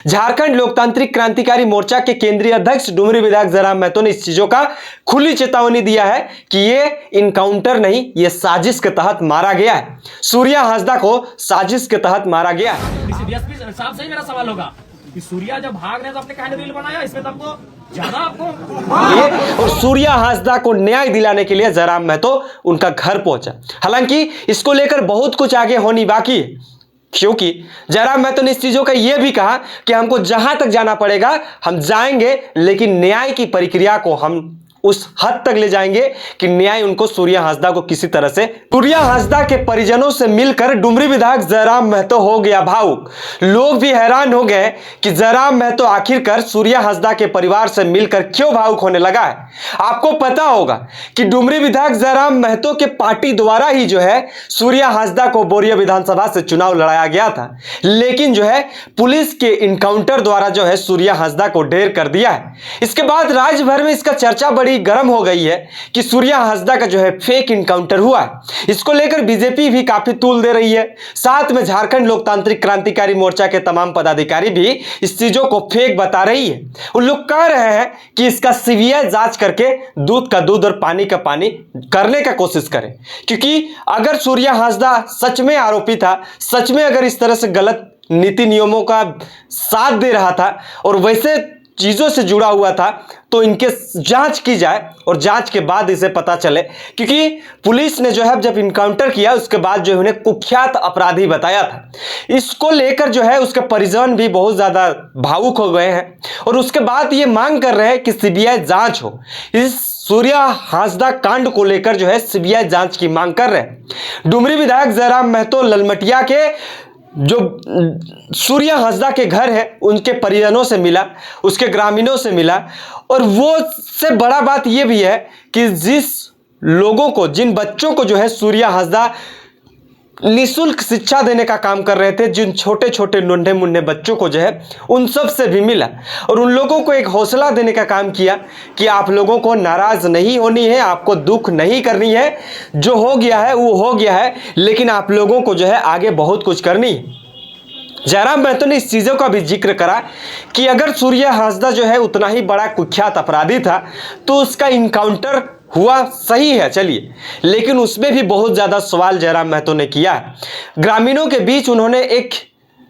झारखंड लोकतांत्रिक क्रांतिकारी मोर्चा के केंद्रीय अध्यक्ष डुमरी विधायक जयराम महतो ने इस चीजों का खुली चेतावनी दिया है कि ये इनकाउंटर नहीं, ये साजिश के तहत मारा गया है। सूर्या हांसदा को साजिश के तहत मारा गया है। डीएसपी साहब से ही मेरा सवाल होगा कि सूर्या जब भाग रहे तो आपने कहानी रील बनाया, इसमें तब तो ज्यादा आपको। और सूर्या हांसदा को न्याय दिलाने के लिए जयराम महतो उनका घर पहुंचा। हालांकि इसको लेकर बहुत कुछ आगे होनी बाकी है, क्योंकि जयराम महतो ने इस चीजों का यह भी कहा कि हमको जहां तक जाना पड़ेगा हम जाएंगे, लेकिन न्याय की प्रक्रिया को हम उस हद तक ले जाएंगे कि न्याय उनको सूर्या हांसदा को किसी तरह से। सूर्या हांसदा के परिजनों से मिलकर डुमरी विधायक जयराम महतो हो गया भावुक। लोग भी हैरान हो गए कि जयराम महतो आखिरकार सूर्या हांसदा के परिवार से मिलकर क्यों भावुक होने लगा है। आपको पता होगा कि डुमरी विधायक जयराम महतो के पार्टी द्वारा ही जो है सूर्या हांसदा को बोरिया विधानसभा से चुनाव लड़ाया गया था, लेकिन जो है पुलिस के इनकाउंटर द्वारा जो है सूर्या हांसदा को ढेर कर दिया है। इसके बाद राज्य भर में इसका चर्चा बड़ी गर्म हो गई है कि सूर्या हांसदा का जो है फेक इनकाउंटर हुआ है। इसको लेकर बीजेपी भी काफी तूल दे रही है, साथ में झारखंड लोकतांत्रिक क्रांतिकारी मोर्चा के तमाम पदाधिकारी भी इस चीजों को फेक बता रही है। उन लोग कह रहे हैं कि इसका सीबीआई जांच करके दूध का दूध और पानी का पानी करने का कोशिश करें, क्योंकि अगर सूर्या हांसदा सच में आरोपी था, सच में अगर इस तरह से गलत नीति नियमों का साथ दे रहा था और वैसे चीजों से जुड़ा हुआ था, तो इनके जांच की जाए और जांच के बाद इसे पता चले। क्योंकि पुलिस ने जो है जब इनकाउंटर किया उसके बाद जो उन्हें कुख्यात अपराधी बताया था, इसको लेकर जो है उसके परिजन भी बहुत ज्यादा भावुक हो गए हैं और उसके बाद ये मांग कर रहे हैं कि सीबीआई जांच हो। इस सूर्या हांसदा कांड को लेकर जो है सीबीआई जांच की मांग कर रहे हैं। डुमरी विधायक जयराम महतो ललमटिया के जो सूर्या हांसदा के घर है उनके परिजनों से मिला, उसके ग्रामीणों से मिला, और वो से बड़ा बात यह भी है कि जिस लोगों को, जिन बच्चों को जो है सूर्या हांसदा निःशुल्क शिक्षा देने का काम कर रहे थे, जिन छोटे छोटे नन्हे मुन्ने बच्चों को जो है उन सब से भी मिला और उन लोगों को एक हौसला देने का काम किया कि आप लोगों को नाराज नहीं होनी है, आपको दुख नहीं करनी है, जो हो गया है वो हो गया है, लेकिन आप लोगों को जो है आगे बहुत कुछ करनी है। जयराम महतो ने इस चीज़ों का भी जिक्र करा कि अगर सूर्या हांसदा जो है उतना ही बड़ा कुख्यात अपराधी था तो उसका इनकाउंटर हुआ सही है, चलिए, लेकिन उसमें भी बहुत ज़्यादा सवाल जयराम महतो ने किया है। ग्रामीणों के बीच उन्होंने एक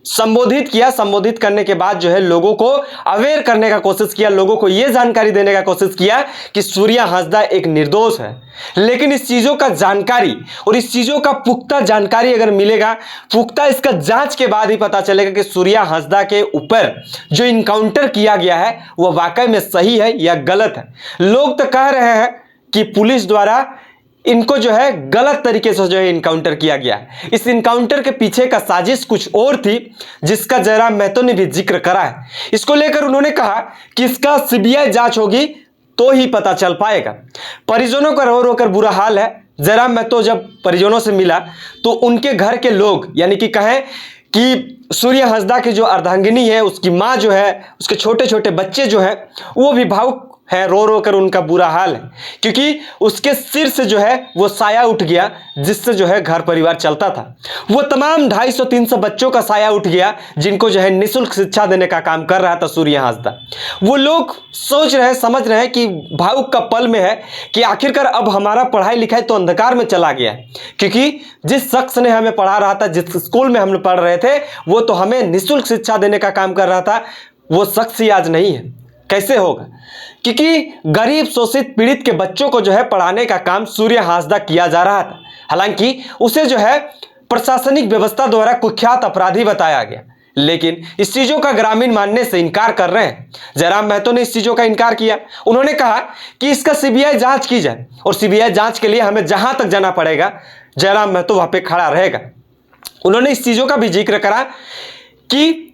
संबोधित किया, संबोधित करने के बाद जो है लोगों को अवेयर करने का कोशिश किया, लोगों को यह जानकारी देने का कोशिश किया कि सूर्या हांसदा एक निर्दोष है। लेकिन इस चीज़ों का जानकारी और इस चीज़ों का पुख्ता जानकारी अगर मिलेगा, पुख्ता इसका जांच के बाद ही पता चलेगा कि सूर्या हांसदा के ऊपर जो इनकाउंटर किया गया है वह वाकई में सही है या गलत है। लोग तो कह रहे हैं कि पुलिस द्वारा इनको जो है गलत तरीके से जो है इनकाउंटर किया गया है। इस इनकाउंटर के पीछे का साजिश कुछ और थी, जिसका जयराम महतो ने भी जिक्र करा है। इसको लेकर उन्होंने कहा कि इसका सीबीआई जांच होगी तो ही पता चल पाएगा। परिजनों का रो रो कर बुरा हाल है। जयराम महतो जब परिजनों से मिला तो उनके घर के लोग, यानी कि कहें कि सूर्या हांसदा की जो अर्धांगिनी है, उसकी माँ जो है, उसके छोटे छोटे बच्चे जो है वो भी भावुक है, रो रो कर उनका बुरा हाल है, क्योंकि उसके सिर से जो है वो साया उठ गया जिससे जो है घर परिवार चलता था। वो तमाम 250-300 बच्चों का साया उठ गया जिनको जो है निःशुल्क शिक्षा देने का काम कर रहा था सूर्या हांसदा। वो लोग सोच रहे हैं, समझ रहे हैं कि भावुक का पल में है कि आखिरकार अब हमारा पढ़ाई लिखाई तो अंधकार में चला गया है, क्योंकि जिस शख्स ने हमें पढ़ा रहा था, जिस स्कूल में हम पढ़ रहे थे, वो तो हमें निःशुल्क शिक्षा देने का काम कर रहा था, वो शख्स ही आज नहीं है। कैसे होगा? क्योंकि गरीब शोषित पीड़ित के बच्चों को जो है पढ़ाने का काम सूर्या हांसदा किया जा रहा था। हालांकि उसे जो है प्रशासनिक व्यवस्था द्वारा कुख्यात अपराधी बताया गया, लेकिन इस चीजों का ग्रामीण मानने से इनकार कर रहे हैं। जयराम महतो ने इस चीजों का इनकार किया। उन्होंने कहा कि इसका सीबीआई जांच की जाए और सीबीआई जांच के लिए हमें जहां तक जाना पड़ेगा जयराम महतो वहां पे खड़ा रहेगा। उन्होंने इस चीजों का भी जिक्र करा कि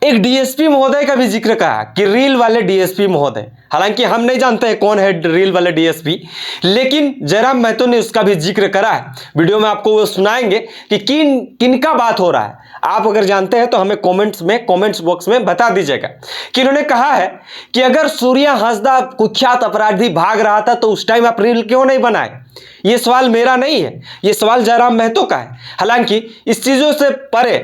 एक डीएसपी महोदय का भी जिक्र कहा कि रील वाले डीएसपी महोदय, हालांकि हम नहीं जानते हैं कौन है रील वाले डीएसपी, लेकिन जयराम महतो ने उसका भी जिक्र करा है। वीडियो में आपको वो सुनाएंगे कि किनका बात हो रहा है। आप अगर जानते हैं तो हमें कमेंट्स बॉक्स में बता दीजिएगा कि इन्होंने कहा है कि अगर सूर्या हांसदा कुख्यात अपराधी भाग रहा था तो उस टाइम आप रील क्यों नहीं बनाए। ये सवाल मेरा नहीं है, ये सवाल जयराम महतो का है। हालांकि इस चीजों से परे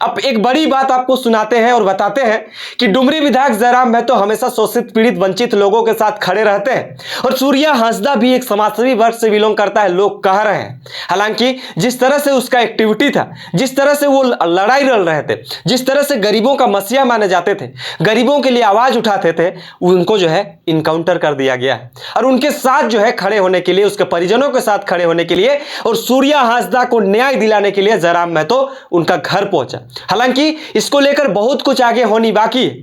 अब एक बड़ी बात आपको सुनाते हैं और बताते हैं कि डुमरी विधायक जयराम महतो हमेशा शोषित पीड़ित वंचित लोगों के साथ खड़े रहते हैं और सूर्या हांसदा भी एक समाजसेवी वर्ग से बिलोंग करता है, लोग कह रहे हैं। हालांकि जिस तरह से उसका एक्टिविटी था, जिस तरह से वो लड़ाई लड़ रहे थे, जिस तरह से गरीबों का मसीहा माने जाते थे, गरीबों के लिए आवाज उठाते थे, उनको जो है इनकाउंटर कर दिया गया है। और उनके साथ जो है खड़े होने के लिए, उसके परिजनों के साथ खड़े होने के लिए और सूर्या हांसदा को न्याय दिलाने के लिए जयराम महतो उनका घर पहुंचा। हालांकि इसको लेकर बहुत कुछ आगे होनी बाकी है,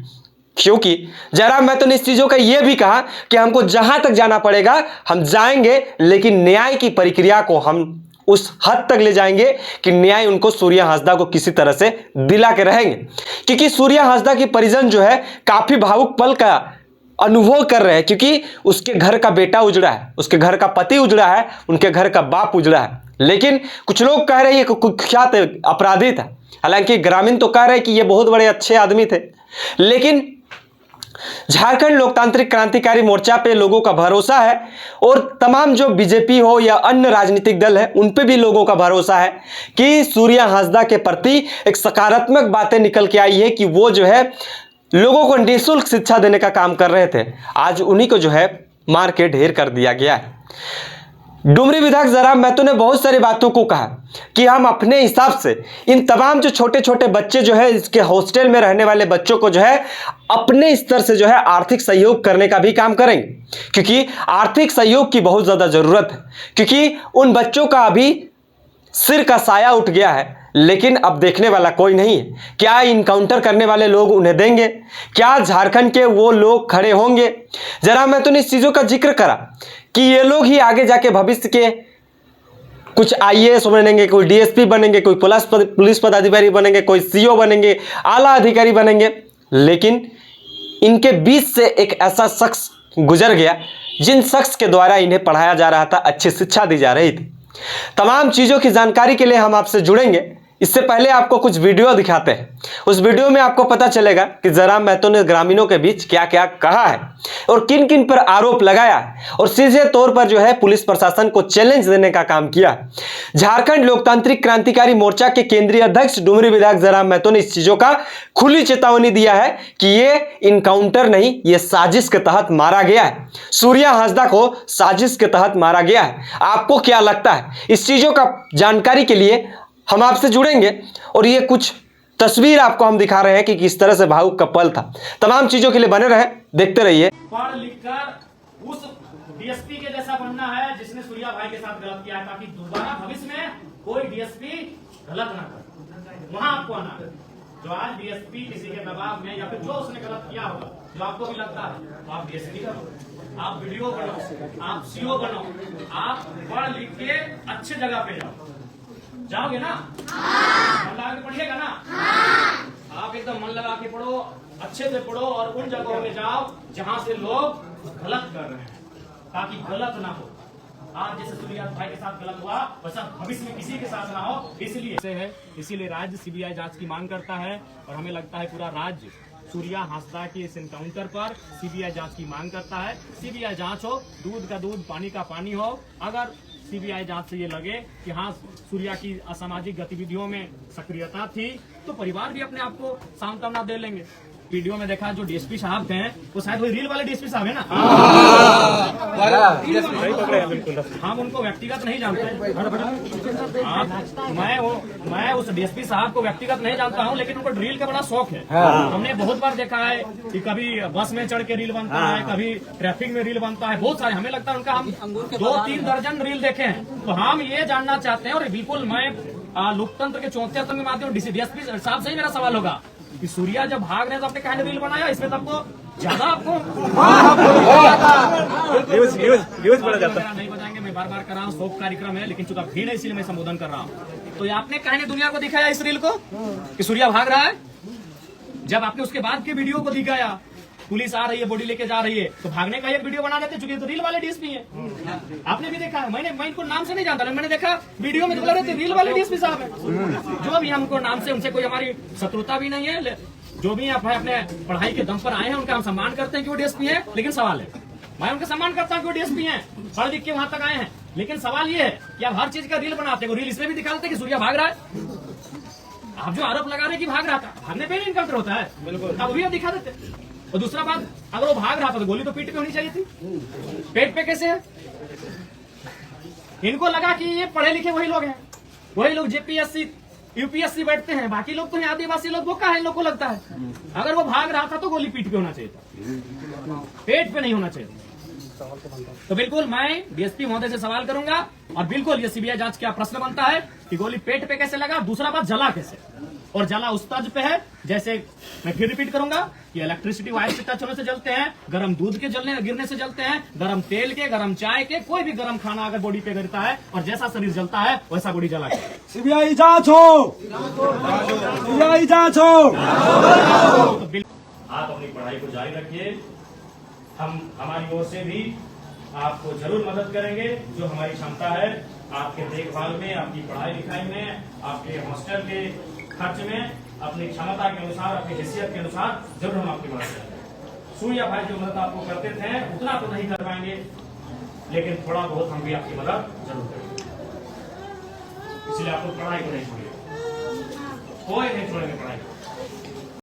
क्योंकि जयराम महतो ने इस चीजों का यह भी कहा कि हमको जहां तक जाना पड़ेगा हम जाएंगे, लेकिन न्याय की प्रक्रिया को हम उस हद तक ले जाएंगे कि न्याय उनको सूर्या हांसदा को किसी तरह से दिला के रहेंगे। क्योंकि सूर्या हांसदा की परिजन जो है काफी भावुक पल का अनुभव कर रहे हैं, क्योंकि उसके घर का बेटा उजड़ा है, उसके घर का पति उजड़ा है, उनके घर का बाप उजड़ा है। लेकिन कुछ लोग कह रहे हैं ये कुख्यात अपराधी था, हालांकि ग्रामीण तो कह रहे हैं कि ये बहुत बड़े अच्छे आदमी थे। लेकिन झारखंड लोकतांत्रिक क्रांतिकारी मोर्चा पे लोगों का भरोसा है और तमाम जो बीजेपी हो या अन्य राजनीतिक दल है उन पे भी लोगों का भरोसा है कि सूर्या हांसदा के प्रति एक सकारात्मक बातें निकल के आई है कि वो जो है लोगों को निःशुल्क शिक्षा देने का काम कर रहे थे। आज उन्हीं को जो है मार के ढेर कर दिया गया है। डुमरी विधायक जयराम महतो ने बहुत सारी बातों को कहा कि हम अपने हिसाब से इन तमाम जो छोटे छोटे बच्चे जो है इसके हॉस्टल में रहने वाले बच्चों को जो है अपने स्तर से जो है आर्थिक सहयोग करने का भी काम करेंगे, क्योंकि आर्थिक सहयोग की बहुत ज़्यादा ज़रूरत है। क्योंकि उन बच्चों का अभी सिर का साया उठ गया है, लेकिन अब देखने वाला कोई नहीं है। क्या इनकाउंटर करने वाले लोग उन्हें देंगे? क्या झारखंड के वो लोग खड़े होंगे? जयराम महतो ने इस चीज़ों का जिक्र करा कि ये लोग ही आगे जाके भविष्य के कुछ आईएएस बनेंगे, कोई डीएसपी बनेंगे, कोई पुलिस पदाधिकारी बनेंगे, कोई सीओ बनेंगे, आला अधिकारी बनेंगे। लेकिन इनके बीच से एक ऐसा शख्स गुजर गया जिन शख्स के द्वारा इन्हें पढ़ाया जा रहा था, अच्छी शिक्षा दी जा रही थी। तमाम चीज़ों की जानकारी के लिए हम आपसे जुड़ेंगे। इससे पहले आपको कुछ वीडियो दिखाते हैं। उस वीडियो में आपको पता चलेगा कि जयराम महतो ने ग्रामीणों के बीच क्या क्या कहा है और किन किन पर आरोप लगाया है और सीधे तौर पर जो है पुलिस प्रशासन को चैलेंज देने का काम किया। झारखंड लोकतांत्रिक क्रांतिकारी मोर्चा के केंद्रीय अध्यक्ष डुमरी विधायक जयराम महतो ने इस चीजों का खुली चेतावनी दिया है कि ये इनकाउंटर नहीं, ये साजिश के तहत मारा गया है। सूर्या हांसदा को साजिश के तहत मारा गया है। आपको क्या लगता है? इस चीजों का जानकारी के लिए हम आपसे जुड़ेंगे और ये कुछ तस्वीर आपको हम दिखा रहे हैं कि किस तरह से भावुक का पल था। तमाम चीजों के लिए बने रहे, देखते रहिए। पढ़ लिखकर उस डीएसपी के जैसा बनना है जिसने सूर्या भाई के साथ गलत किया, ताकि दोबारा भविष्य में कोई डीएसपी गलत ना करे। वहां आपको आना है। जो आज डीएसपी किसी के दबाव में या फिर जो उसने गलत किया होगा, जो आपको भी लगता है, तो आप डीएसपी करो, आप वीडियो बनाओ, आप सीओ बनाओ, आप पढ़ लिख के अच्छे जगह पे जाओ। जाओगे ना? मन लगा के पढ़िएगा ना? आप एकदम मन लगा के पढ़ो, अच्छे से पढ़ो और उन जगहों में जाओ जहां से लोग गलत कर रहे हैं, ताकि गलत ना हो। आज जैसे सूर्या भाई के साथ गलत हुआ, वैसा भविष्य में किसी के साथ ना हो। इसीलिए राज्य सीबीआई जांच की मांग करता है और हमें लगता है पूरा राज्य सूर्या हांसदा के इस एनकाउंटर पर सीबीआई जांच की मांग करता है। सीबीआई जांच हो, दूध का दूध पानी का पानी हो। अगर सीबीआई जांच से ये लगे कि हाँ सूर्या की असामाजिक गतिविधियों में सक्रियता थी, तो परिवार भी अपने आप को सांत्वना दे लेंगे। वीडियो में देखा जो डीएसपी साहब थे, वो शायद वही रील वाले डीएसपी साहब है ना? हम उनको व्यक्तिगत नहीं जानते। मैं उस डीएसपी साहब को व्यक्तिगत नहीं जानता हूं, लेकिन उनको रील का बड़ा शौक है। हमने बहुत बार देखा है कि कभी बस में चढ़ के रील बनता है, कभी ट्रैफिक में रील बनता है, बहुत सारे। हमें लगता है उनका हम 2-3 दर्जन रील देखे हैं। तो हम ये जानना चाहते हैं, और बिल्कुल मैं लोकतंत्र के चौथे स्तंभ के माध्यम डीएसपी साहब से ही मेरा सवाल होगा कि सूर्या जब भाग रहे हैं तो आपने कहने रील बनाया, इसमें तो आपको ज्यादा आपको नहीं बताएंगे। मैं बार बार कर रहा हूँ, शोक कार्यक्रम है, लेकिन चूंकि भीड़ है इसीलिए मैं संबोधन कर रहा हूँ। तो आपने कहने दुनिया को दिखाया इस रील को कि सूर्या भाग रहा है। जब आपने उसके बाद के वीडियो को दिखाया, पुलिस आ रही है, बॉडी लेके जा रही है, तो भागने का एक वीडियो बना देते, चूंकि तो रील वाले डीएसपी है। आपने भी देखा, मैं इनको नाम से नहीं जानता, मैंने देखा वीडियो में बोल रहे थे रील वाले डीएसपी साहब है। जो भी हमको नाम से उनसे कोई हमारी शत्रुता भी नहीं है। जो भी आप अपने पढ़ाई के दम पर आए हैं उनका हम सम्मान करते हैं कि वो डीएसपी है। लेकिन सवाल है, मैं उनका सम्मान करता हूँ कि वो डीएसपी है, पढ़ लिख के वहां तक आए हैं। लेकिन सवाल ये है कि आप हर चीज का रील बनाते हो, रील इसमें भी दिखाते कि सूर्या भाग रहा है। आप जो आरोप लगा रहे हैं कि भाग रहा था, भागने पे नहीं इनकाउंटर होता है, बिल्कुल अब भी आप दिखा देते। और दूसरा बात, अगर वो भाग रहा था तो गोली तो पीठ पे होनी चाहिए थी, पेट पे कैसे है? इनको लगा कि ये पढ़े लिखे वही लोग हैं, वही लोग जेपीएससी यूपीएससी बैठते हैं, बाकी लोग तो यहाँ आदिवासी लोग, वो क्या है इन लोग को लगता है। अगर वो भाग रहा था तो गोली पीठ पे होना चाहिए था, पेट पे नहीं होना चाहिए था। तो बिल्कुल मैं डीएसपी महोदय से सवाल करूंगा, और बिल्कुल ये सीबीआई जांच का प्रश्न बनता है कि गोली पेट पे कैसे लगा। दूसरा बात, जला कैसे, और जला उस तर्ज पे है जैसे, मैं फिर रिपीट करूंगा कि इलेक्ट्रिसिटी वायर से टच होने से जलते हैं, गर्म दूध के जलने गिरने से जलते हैं, गर्म तेल के, गर्म चाय के, कोई भी गर्म खाना अगर बॉडी पे गिरता है और जैसा शरीर जलता है वैसा बॉडी जला के। सीबीआई जांच हो, सीबीआई जांच हो। तो आप अपनी पढ़ाई को जारी रखिए, हम हमारी ओर से भी आपको जरूर मदद करेंगे, जो हमारी क्षमता है आपके देखभाल में, आपकी पढ़ाई लिखाई में, आपके हॉस्टल के खर्च में, अपनी क्षमता के अनुसार, अपनी हैसियत के अनुसार जरूर हम आपकी मदद करेंगे। सूर्या भाई जो मदद आपको करते थे उतना तो नहीं कर पाएंगे, लेकिन थोड़ा बहुत हम भी आपकी मदद जरूर करेंगे। इसलिए आपको पढ़ाई को नहीं छोड़िए, कोई नहीं छोड़ेंगे पढ़ाई।